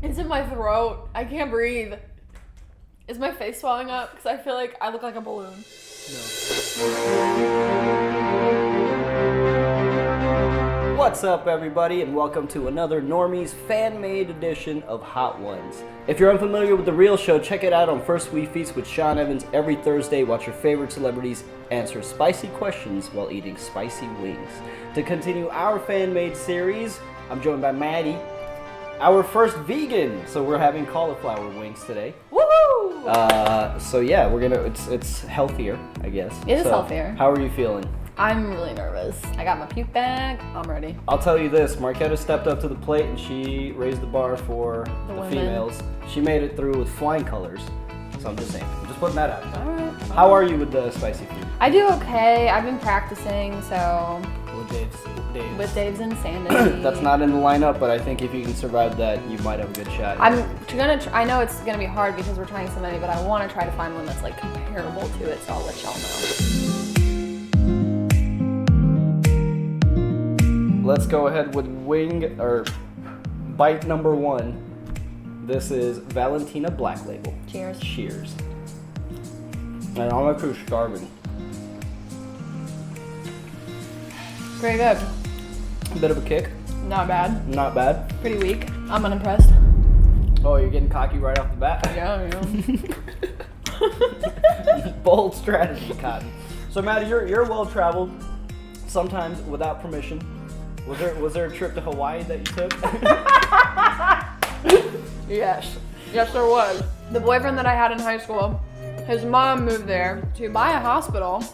It's in my throat. I can't breathe. Is my face swelling up? Because I feel like I look like a balloon. No. What's up, everybody, and welcome to another Normies fan-made edition of Hot Ones. If you're unfamiliar with the real show, check it out on First We Feast with Sean Evans every Thursday. Watch your favorite celebrities answer spicy questions while eating spicy wings. To continue our fan-made series, I'm joined by Maddie, our first vegan. So we're having cauliflower wings today. Woohoo! So yeah, we're gonna. It's healthier, I guess. It is healthier. How are you feeling? I'm really nervous. I got my puke bag. I'm ready. I'll tell you this, Marquetta stepped up to the plate and she raised the bar for the females. She made it through with flying colors. So I'm just saying, I'm just putting that out. Alright. How are you with the spicy food? I do okay. I've been practicing, so With Dave's insanity. That's not in the lineup, but I think if you can survive that, you might have a good shot. I know it's gonna be hard because we're trying so many, but I want to try to find one that's like comparable to it, so I'll let y'all know. Let's go ahead with bite number one. This is Valentina Black Label. Cheers. Cheers. And I'm actually starving. Pretty good. A bit of a kick. Not bad. Not bad. Pretty weak. I'm unimpressed. Oh, you're getting cocky right off the bat? Yeah. Bold strategy, Cotton. So, Maddie, you're well-traveled, sometimes without permission. Was there a trip to Hawaii that you took? Yes. Yes, there was. The boyfriend that I had in high school, his mom moved there to buy a hospital,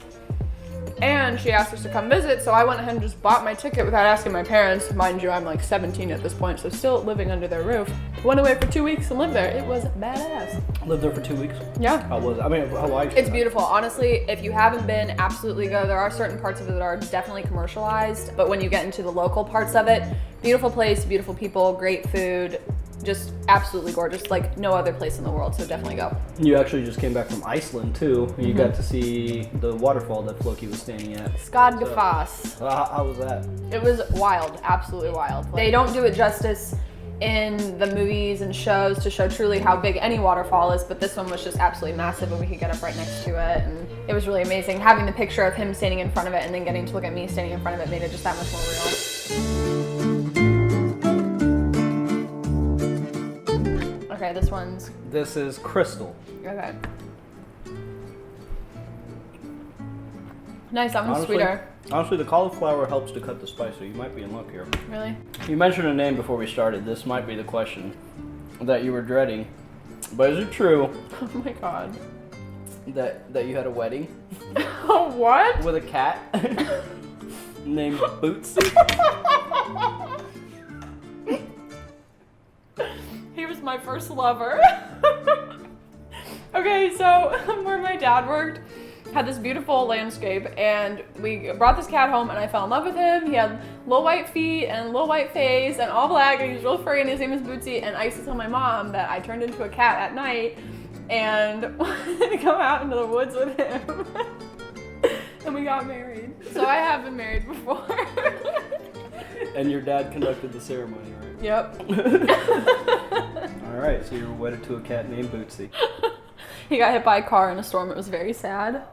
and she asked us to come visit, so I went ahead and just bought my ticket without asking my parents. Mind you, I'm like 17 at this point, so still living under their roof. Went away for 2 weeks and lived there. It was badass. Lived there for 2 weeks? Yeah. How was it? I mean, Hawaii. It's beautiful. Honestly, if you haven't been, absolutely go. There are certain parts of it that are definitely commercialized, but when you get into the local parts of it, beautiful place, beautiful people, great food, just absolutely gorgeous, like no other place in the world, so definitely go. You actually just came back from Iceland, too. You got to see the waterfall that Floki was standing at. Skadgafoss. How was that? It was wild, absolutely wild. They don't do it justice in the movies and shows to show truly how big any waterfall is, but this one was just absolutely massive and we could get up right next to it, and it was really amazing. Having the picture of him standing in front of it and then getting to look at me standing in front of it made it just that much more real. Okay, this is Crystal. Okay. Nice, that one's sweeter. Honestly, the cauliflower helps to cut the spice, so you might be in luck here. Really? You mentioned a name before we started. This might be the question that you were dreading. But is it true Oh my god. that you had a wedding What? with a cat named Boots? He was my first lover. Okay, so where my dad worked had this beautiful landscape, and we brought this cat home and I fell in love with him. He had little white feet and little white face and all black, and he was real furry, and his name is Bootsy, and I used to tell my mom that I turned into a cat at night and wanted to go out into the woods with him. And we got married. So I have been married before. And your dad conducted the ceremony, right? Yep. All right, so you were wedded to a cat named Bootsy. He got hit by a car in a storm. It was very sad.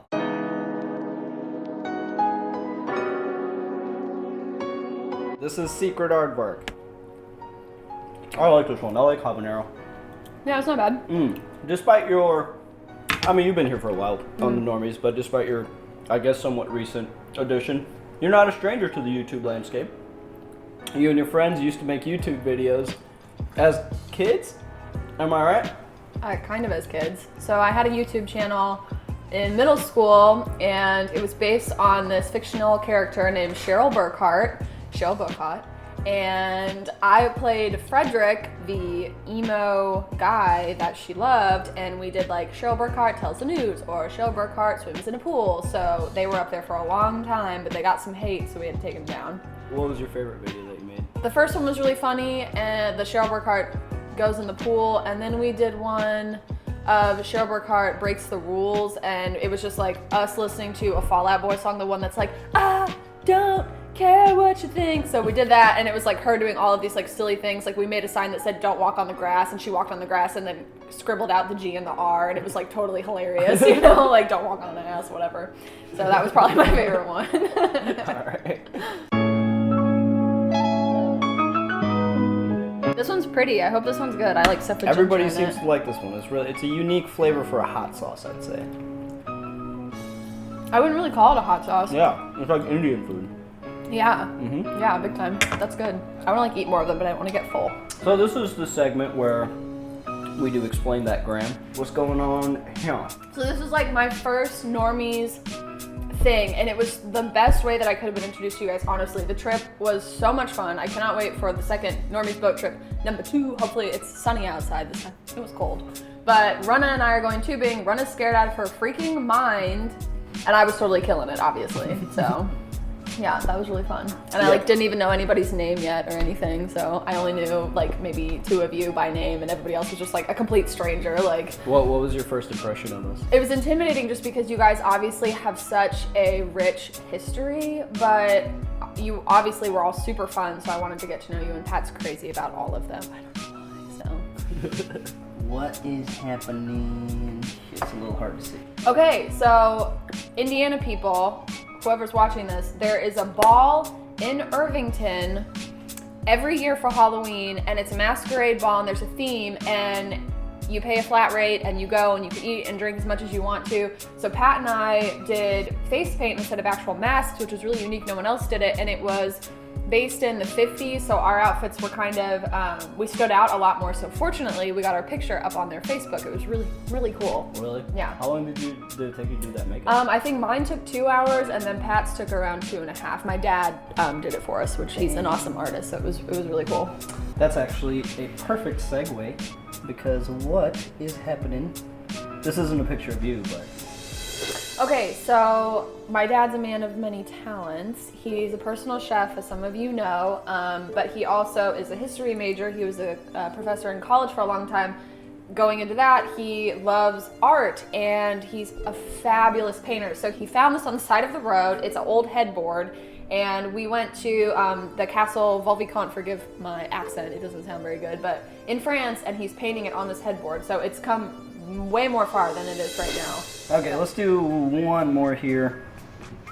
This is Secret Aardvark. I like this one. I like habanero. Yeah, it's not bad. Despite your, I mean, you've been here for a while on the Normies, but despite your, I guess, somewhat recent addition, you're not a stranger to the YouTube landscape. You and your friends used to make YouTube videos as kids. Am I right? Kind of as kids. So I had a YouTube channel in middle school, and it was based on this fictional character named Cheryl Burkhart, and I played Frederick, the emo guy that she loved, and we did like Cheryl Burkhart tells the news or Cheryl Burkhart swims in a pool. So they were up there for a long time, but they got some hate, so we had to take them down. What was your favorite video that you made? The first one was really funny, and the Cheryl Burkhart goes in the pool, and then we did one of Cheryl Burkhart breaks the rules, and it was just like us listening to a Fall Out Boy song, the one that's like, I don't care what you think. So we did that, and it was like her doing all of these like silly things. Like we made a sign that said don't walk on the grass, and she walked on the grass and then scribbled out the G and the R, and it was like totally hilarious, you know, like don't walk on the ass, whatever. So that was probably my favorite one. All right. This one's pretty. I hope this one's good. I like stuff with Everybody ginger in seems it. to like this one. It's a unique flavor for a hot sauce, I'd say. I wouldn't really call it a hot sauce. Yeah, it's like Indian food. Yeah. Mm-hmm. Yeah, big time. That's good. I want to like eat more of them, but I don't want to get full. So this is the segment where we do explain that, Graham. What's going on here? So this is like my first Normies thing, and it was the best way that I could have been introduced to you guys, honestly. The trip was so much fun. I cannot wait for the second Normies boat trip, number 2. Hopefully it's sunny outside this time. It was cold. But Rana and I are going tubing. Rana's scared out of her freaking mind, and I was totally killing it, obviously. So yeah, that was really fun. And I like didn't even know anybody's name yet or anything, so I only knew like maybe 2 of you by name, and everybody else was just like a complete stranger. Like, What was your first impression of this? it was intimidating just because you guys obviously have such a rich history, but you obviously were all super fun, so I wanted to get to know you, and Pat's crazy about all of them. I don't know why, so. What is happening? It's a little hard to see. Okay, so Indiana people, whoever's watching this, there is a ball in Irvington every year for Halloween, and it's a masquerade ball, and there's a theme, and you pay a flat rate and you go and you can eat and drink as much as you want to. So Pat and I did face paint instead of actual masks, which was really unique. No one else did it, and it was based in the 50s, so our outfits were kind of, we stood out a lot more. So fortunately, we got our picture up on their Facebook. It was really, really cool. Really? Yeah. How long did it take you to do that makeup? I think mine took 2 hours, and then Pat's took around 2.5. My dad did it for us, which he's an awesome artist, so it was really cool. That's actually a perfect segue, because what is happening? This isn't a picture of you, but... Okay, so my dad's a man of many talents. He's a personal chef, as some of you know, but he also is a history major. He was a professor in college for a long time. Going into that, he loves art, and he's a fabulous painter. So he found this on the side of the road. It's an old headboard, and we went to the Castle Volvicomte, forgive my accent, it doesn't sound very good, but in France, and he's painting it on this headboard. So it's come way more far than it is right now. Okay, let's do one more here.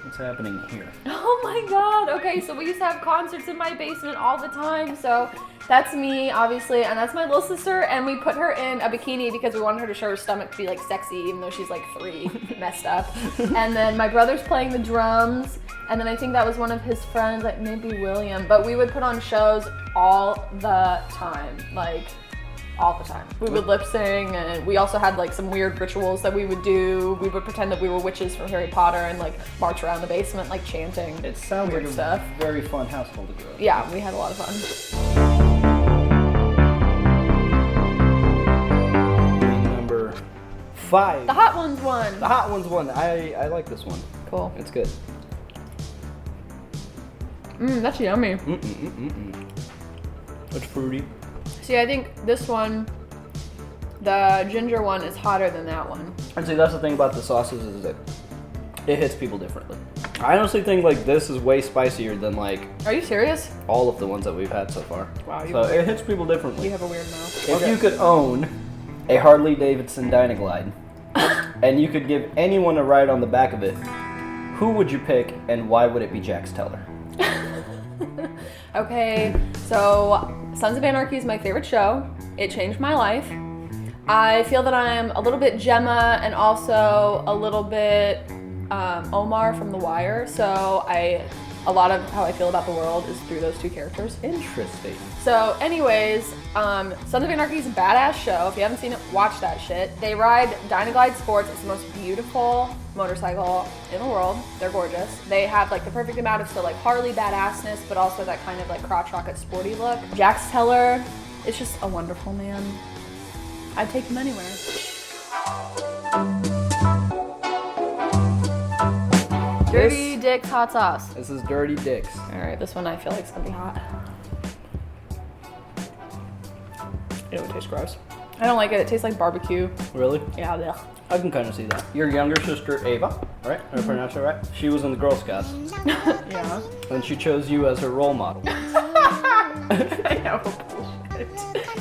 What's happening here? Oh my god, okay, so we used to have concerts in my basement all the time, so that's me, obviously, and that's my little sister, and we put her in a bikini because we wanted her to show her stomach to be like sexy, even though she's like 3, messed up. And then my brother's playing the drums, and then I think that was one of his friends, like maybe William, but we would put on shows all the time, like all the time. We would lip sing, and we also had like some weird rituals that we would do. We would pretend that we were witches from Harry Potter and like march around the basement like chanting. It sounds weird like a stuff. very fun household to grow up. Yeah, we had a lot of fun. Number 5. The Hot Ones won. The Hot Ones won. I like this one. Cool. It's good. That's yummy. It's fruity. See, I think this one, the ginger one, is hotter than that one. And see, that's the thing about the sauces is that it hits people differently. I honestly think like this is way spicier than like Are you serious? all of the ones that we've had so far. Wow, So it hits people differently. You have a weird mouth. If you could own a Harley Davidson Dynaglide and you could give anyone a ride on the back of it, who would you pick and why would it be Jax Teller? Okay, so Sons of Anarchy is my favorite show. It changed my life. I feel that I'm a little bit Gemma and also a little bit Omar from The Wire. So a lot of how I feel about the world is through those 2 characters. Interesting. So anyways, Sons of Anarchy is a badass show. If you haven't seen it, watch that shit. They ride Dynaglide Sports. It's the most beautiful motorcycle in the world. They're gorgeous. They have like the perfect amount of still like Harley badassness, but also that kind of like crotch rocket sporty look. Jax Teller is just a wonderful man. I'd take him anywhere. Dirty Dick's hot sauce. This is Dirty Dick's. All right, this one I feel like it's gonna be hot. It would taste gross. I don't like it. It tastes like barbecue. Really? Yeah. I can kind of see that. Your younger sister, Ava, right? Did I pronounce that right? She was in the Girl Scouts. Yeah. And she chose you as her role model. I know. Bullshit.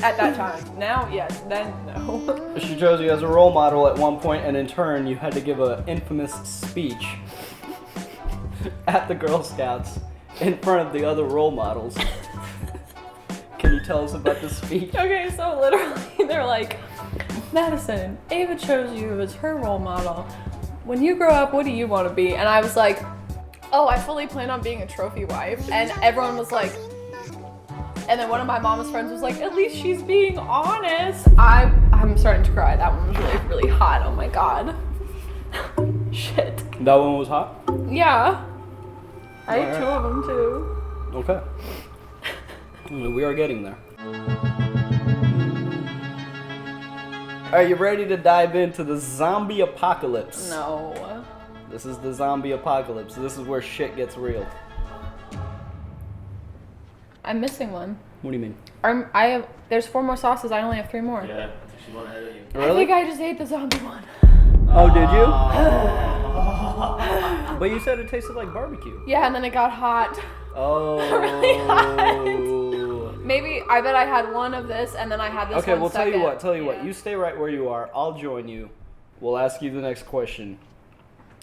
At that time. Now, yes. Then, no. She chose you as a role model at one point, and in turn, you had to give an infamous speech at the Girl Scouts in front of the other role models. Can you tell us about the speech? Okay, so literally, they're like, Madison, Ava chose you as her role model. When you grow up, what do you want to be? And I was like, oh, I fully plan on being a trophy wife. And everyone was like, and then one of my mom's friends was like, at least she's being honest. I'm starting to cry. That one was really, really hot. Oh my God. Shit. That one was hot? Yeah. I ate Alright. 2 of them too. Okay. We are getting there. Are you ready to dive into the zombie apocalypse? No. This is the zombie apocalypse. This is where shit gets real. I'm missing one. What do you mean? There's 4 more sauces. I only have 3 more. Yeah, I think she's one ahead of you. I Really? think I just ate the zombie one. Oh, did you? But you said it tasted like barbecue. Yeah, and then it got hot. Oh. Really hot. Maybe, I bet I had one of this and then I had this Okay, one well, second. tell you what. Yeah. You stay right where you are. I'll join you. We'll ask you the next question,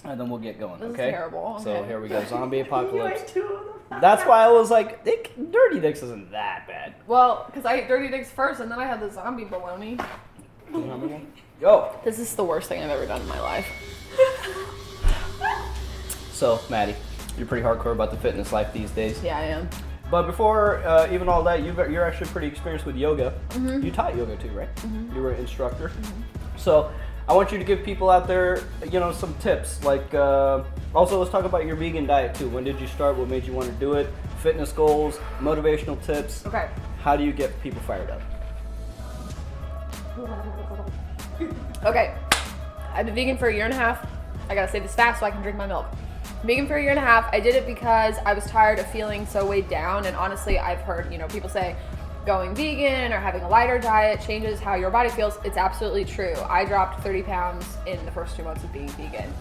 and then we'll get going, This is okay? terrible. So Okay. here we go. Zombie apocalypse. 2 of them. That's why I was like, Dirty Dicks isn't that bad. Well, because I ate Dirty Dicks first and then I had the zombie bologna. Yo. This is the worst thing I've ever done in my life. So, Maddie, you're pretty hardcore about the fitness life these days. Yeah, I am. But before even all that, you're actually pretty experienced with yoga. You taught yoga too, right? You were an instructor. So I want you to give people out there, some tips. Like, also let's talk about your vegan diet too. When did you start? What made you want to do it? Fitness goals, motivational tips. Okay. How do you get people fired up? Okay. I've been vegan for 1.5 years. I gotta say this fast so I can drink my milk. Vegan for 1.5 years. I did it because I was tired of feeling so weighed down, and honestly, I've heard, people say going vegan or having a lighter diet changes how your body feels. It's absolutely true. I dropped 30 pounds in the first 2 months of being vegan.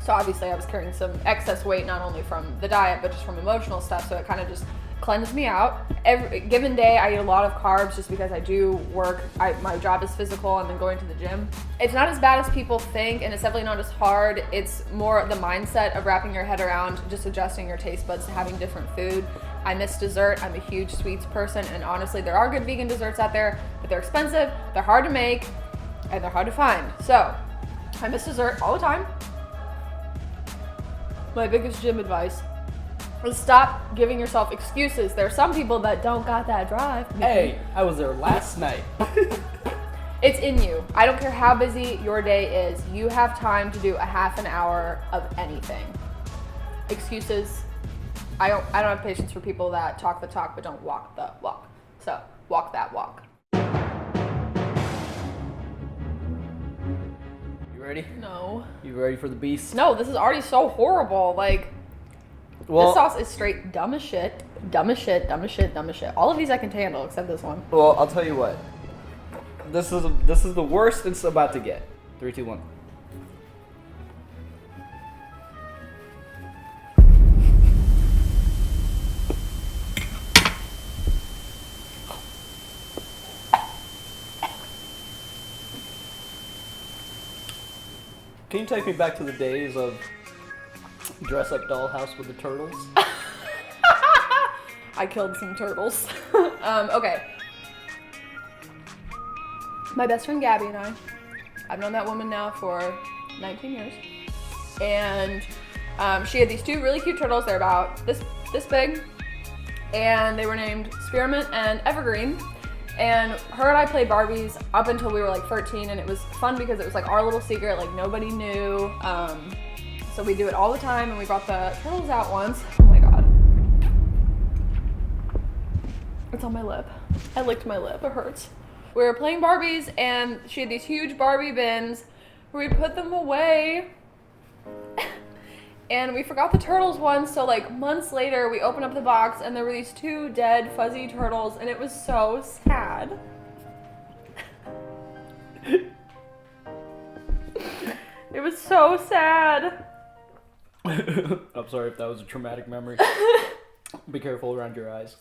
So obviously I was carrying some excess weight, not only from the diet, but just from emotional stuff. So it kind of just cleansed me out. Every given day, I eat a lot of carbs just because I do work. My job is physical and then going to the gym. It's not as bad as people think, and it's definitely not as hard. It's more the mindset of wrapping your head around just adjusting your taste buds to having different food. I miss dessert. I'm a huge sweets person, and honestly, there are good vegan desserts out there, but they're expensive, they're hard to make, and they're hard to find. So I miss dessert all the time. My biggest gym advice is stop giving yourself excuses. There are some people that don't got that drive. Hey, I was there last night. It's in you. I don't care how busy your day is. You have time to do a half an hour of anything. Excuses. I don't have patience for people that talk the talk but don't walk the walk. So walk that walk. You ready? No. You ready for the beast? No, this is already so horrible. Like, Well, this sauce is straight dumb as shit. Dumb as shit, dumb as shit, dumb as shit. All of these I can handle except this one. Well, I'll tell you what. This is the worst it's about to get. 3, 2, 1. Can you take me back to the days of dress up dollhouse with the turtles? I killed some turtles. Okay. My best friend Gabby and I've known that woman now for 19 years. And she had these 2 really cute turtles. They're about this big. And they were named Spearmint and Evergreen. And her and I played Barbies up until we were like 13, and it was fun because it was like our little secret, like nobody knew. So we do it all the time, and we brought the turtles out once. Oh my God. It's on my lip. I licked my lip, it hurts. We were playing Barbies, and she had these huge Barbie bins where we put them away. And we forgot the turtles once, so like months later, we opened up the box and there were these 2 dead fuzzy turtles, and it was so sad. It was so sad. I'm sorry if that was a traumatic memory. Be careful around your eyes.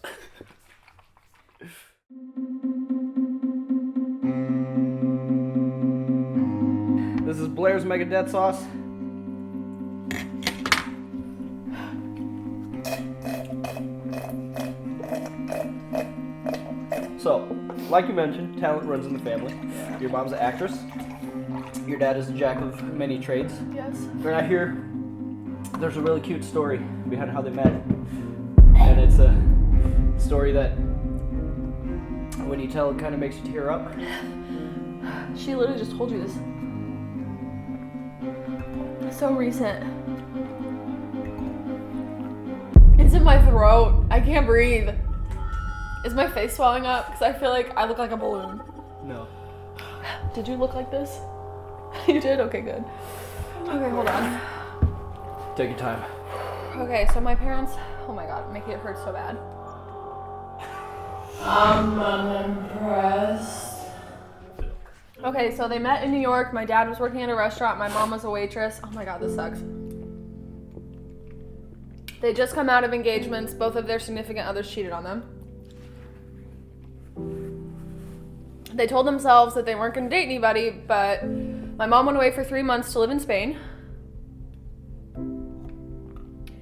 This is Blair's Mega Dead Sauce. So, like you mentioned, talent runs in the family. Yeah. Your mom's an actress. Your dad is a jack of many trades. Yes. Right out here, there's a really cute story behind how they met. And it's a story that, when you tell, it kind of makes you tear up. She literally just told you this. So recent. It's in my throat. I can't breathe. Is my face swelling up? Because I feel like I look like a balloon. No. Did you look like this? You did? Okay, good. Okay, hold on. Take your time. Okay, so my parents, oh my god, making it hurt so bad. I'm unimpressed. Okay, so they met in New York. My dad was working at a restaurant. My mom was a waitress. Oh my god, this sucks. They just come out of engagements. Both of their significant others cheated on them. They told themselves that they weren't going to date anybody, but my mom went away for 3 months to live in Spain.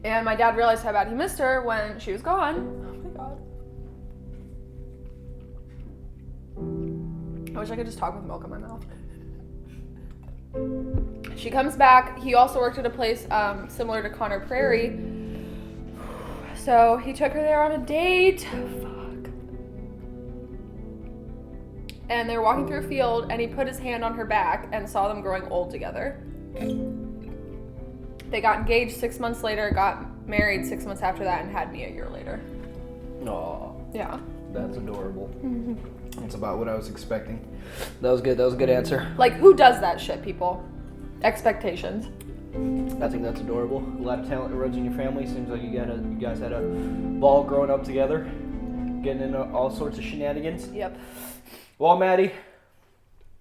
And my dad realized how bad he missed her when she was gone. Oh my god. I wish I could just talk with milk in my mouth. She comes back. He also worked at a place similar to Connor Prairie. So he took her there on a date. Fuck. And they were walking through a field, and he put his hand on her back and saw them growing old together. They got engaged 6 months later, got married 6 months after that, and had me a year later. Aw. Yeah. That's adorable. That's about what I was expecting. That was good. That was a good answer. Like, who does that shit, people? Expectations. I think that's adorable. A lot of talent that runs in your family. Seems like you guys had a ball growing up together, getting into all sorts of shenanigans. Yep. Well, Maddie,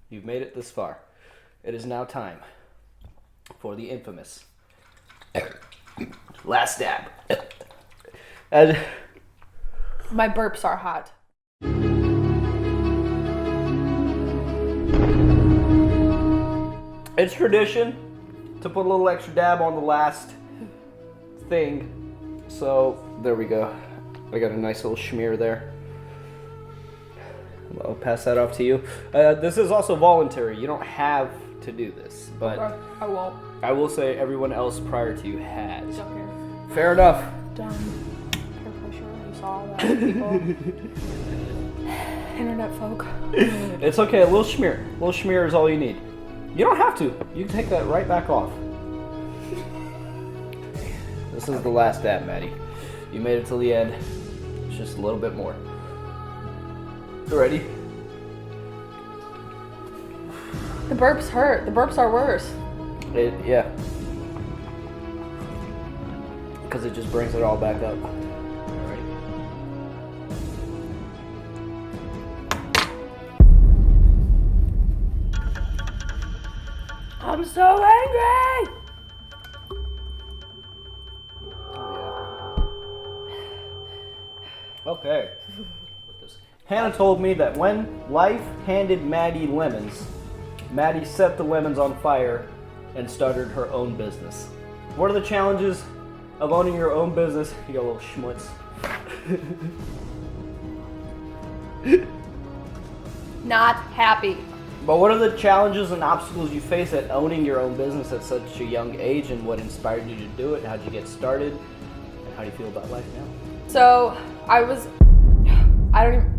you've made it this far. It is now time for the infamous last dab. And My burps are hot. it's tradition to put a little extra dab on the last thing. So there we go. I got a nice little smear there. I'll pass that off to you. This is also voluntary. You don't have to do this, but I won't. I will say everyone else prior to you has. Don't care. Fair enough. Done. Peer pressure. You saw that, people. Internet folk. It's okay. A little smear. A little smear is all you need. You don't have to. You can take that right back off. This is the last dab, Maddie. You made it till the end. It's just a little bit more. You ready? The burps hurt. The burps are worse. Yeah. Because it just brings it all back up. Ready? I'm so angry! Oh, yeah. Okay. Hannah told me that when life handed Maddie lemons, Maddie set the lemons on fire and started her own business. What are the challenges of owning your own business? You got a little schmutz. Not happy. But what are the challenges and obstacles you face at owning your own business at such a young age, and what inspired you to do it? How'd you get started? And how do you feel about life now? So, I don't even...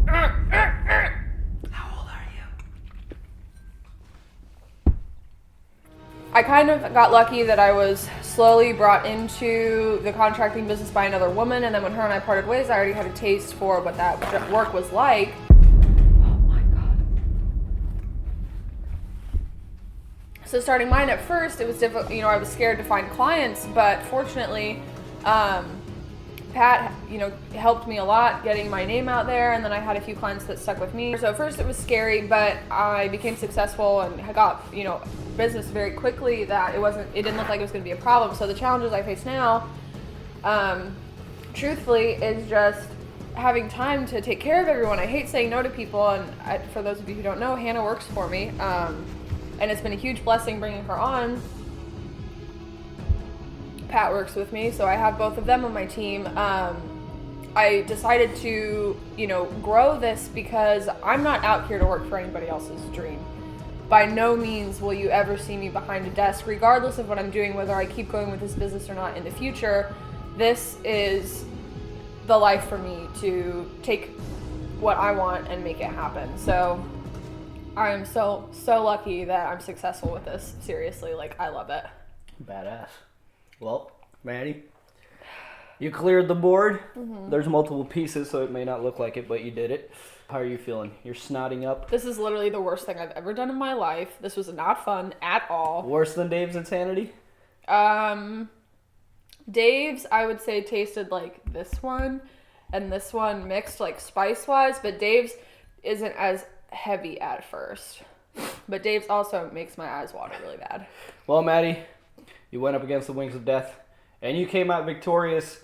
How old are you? I kind of got lucky that I was slowly brought into the contracting business by another woman, and then when her and I parted ways, I already had a taste for what that work was like. Oh my god. So starting mine at first, it was difficult, I was scared to find clients, but fortunately, Pat, helped me a lot getting my name out there, and then I had a few clients that stuck with me. So at first it was scary, but I became successful and I got, business very quickly that it didn't look like it was going to be a problem. So the challenges I face now, truthfully, is just having time to take care of everyone. I hate saying no to people, and for those of you who don't know, Hannah works for me, and it's been a huge blessing bringing her on. Pat works with me, so I have both of them on my team. I decided to, grow this because I'm not out here to work for anybody else's dream. By no means will you ever see me behind a desk, regardless of what I'm doing, whether I keep going with this business or not in the future. This is the life for me to take what I want and make it happen. So I am so lucky that I'm successful with this. Seriously, I love it. Badass. Well, Maddie, you cleared the board. Mm-hmm. There's multiple pieces, so it may not look like it, but you did it. How are you feeling? You're snotting up. This is literally the worst thing I've ever done in my life. This was not fun at all. Worse than Dave's Insanity? Dave's, I would say, tasted like this one and this one mixed spice-wise, but Dave's isn't as heavy at first. But Dave's also makes my eyes water really bad. Well, Maddie, you went up against the wings of death, and you came out victorious.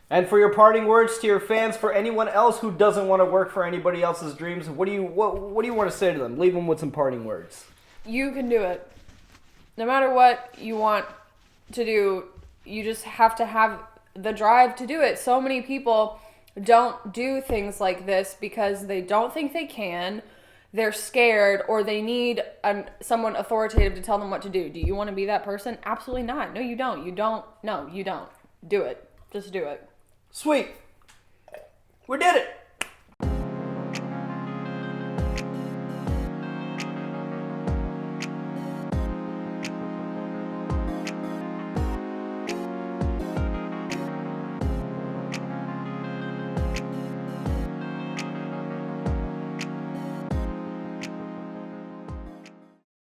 And for your parting words to your fans, for anyone else who doesn't want to work for anybody else's dreams, what do you want to say to them? Leave them with some parting words. You can do it. No matter what you want to do, you just have to have the drive to do it. So many people don't do things like this because they don't think they can, they're scared, or they need someone authoritative to tell them what to do. Do you want to be that person? Absolutely not. No, you don't. No, you don't. Do it. Just do it. Sweet. We did it.